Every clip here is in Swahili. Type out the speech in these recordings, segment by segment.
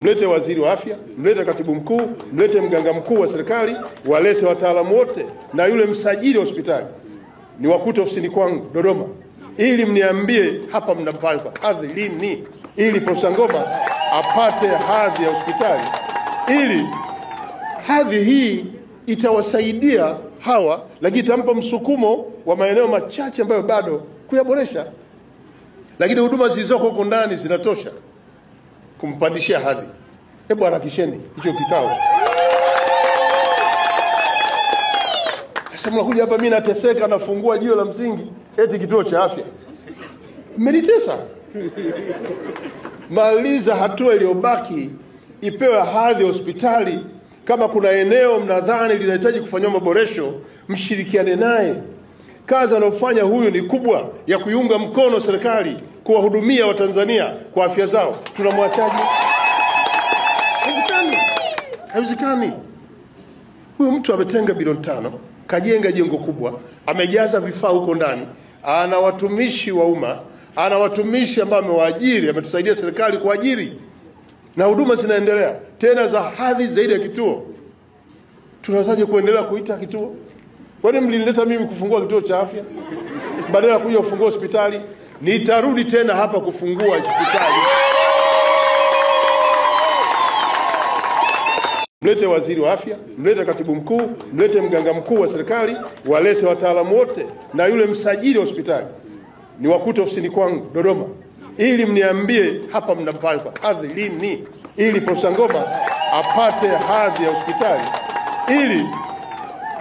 Mlete waziri wa afya, mlete katibu mkuu, mlete mganga mkuu wa serikali, walete wataalamu wote na yule msajili wa hospitali. Ni wakute ofisini kwangu Dodoma ili mniambie hapa mnapanga hadhi lini, ili Profesa Ngoma apate hadhi ya hospitali, ili hadhi hii itawasaidia hawa, lakini itampa msukumo wa maeneo machache ambayo bado kuyaboresha, lakini huduma zilizoko huko ndani zinatosha kumpandishia hadhi. Hebu harakisheni hicho kikao. Sasa mnakuja hapa mimi nateseka, nafungua jiwe la msingi eti kituo cha afya. Mmenitesa. Maliza hatua iliyobaki, ipewe hadhi ya hospitali. Kama kuna eneo mnadhani linahitaji kufanywa maboresho, mshirikiane naye. Kazi anayofanya huyu ni kubwa ya kuiunga mkono serikali kuwahudumia Watanzania kwa afya zao. Tunamwachaje? Haiwezekani. Huyu mtu ametenga bilioni 5, kajenga jengo kubwa, amejaza vifaa huko ndani, ana watumishi wa umma, ana watumishi ambao amewaajiri, ametusaidia serikali kuajiri, na huduma zinaendelea tena za hadhi zaidi ya kituo. Tunawezaje kuendelea kuita kituo? Kwani mlinileta mimi kufungua kituo cha afya badala ya kuja kufungua hospitali? Nitarudi tena hapa kufungua hospitali. Mlete waziri wa afya, mlete katibu mkuu, mlete mganga mkuu wa serikali, walete wataalamu wote na yule msajili wa hospitali. Ni wakute ofisini kwangu Dodoma ili mniambie hapa mnapanga hadhi lini, ili Profesa Ngoma apate hadhi ya hospitali, ili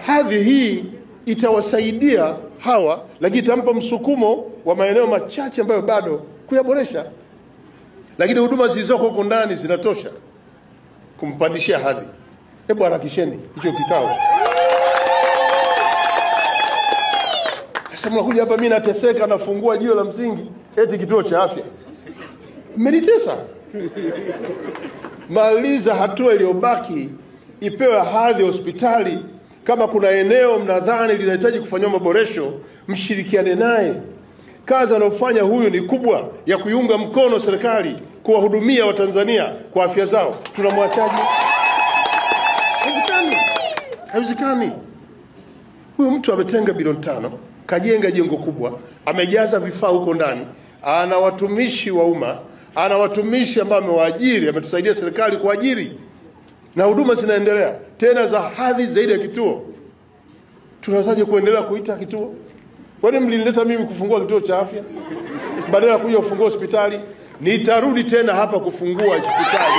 hadhi hii itawasaidia hawa, lakini itampa msukumo wa maeneo machache ambayo bado kuyaboresha, lakini huduma zilizoko huko ndani zinatosha kumpandishia hadhi. Hebu harakisheni hicho kikao. Sasa mnakuja hapa mimi nateseka, nafungua jiwe la msingi eti kituo cha afya. Mmenitesa. Maliza hatua iliyobaki, ipewe hadhi ya hospitali. Kama kuna eneo mnadhani linahitaji kufanywa maboresho, mshirikiane naye. Kazi anayofanya huyu ni kubwa ya kuiunga mkono serikali kuwahudumia Watanzania kwa afya zao. Tunamwachaje? Haiwezekani. Huyu mtu ametenga bilioni 5, kajenga jengo kubwa, amejaza vifaa huko ndani, ana watumishi wa umma, ana watumishi ambao amewaajiri, ametusaidia serikali kuajiri, na huduma zinaendelea tena za hadhi zaidi ya kituo. Tunawezaje kuendelea kuita kituo? Kwani mlinileta mimi kufungua kituo cha afya badala ya kuja kufungua hospitali? Nitarudi tena hapa kufungua hospitali.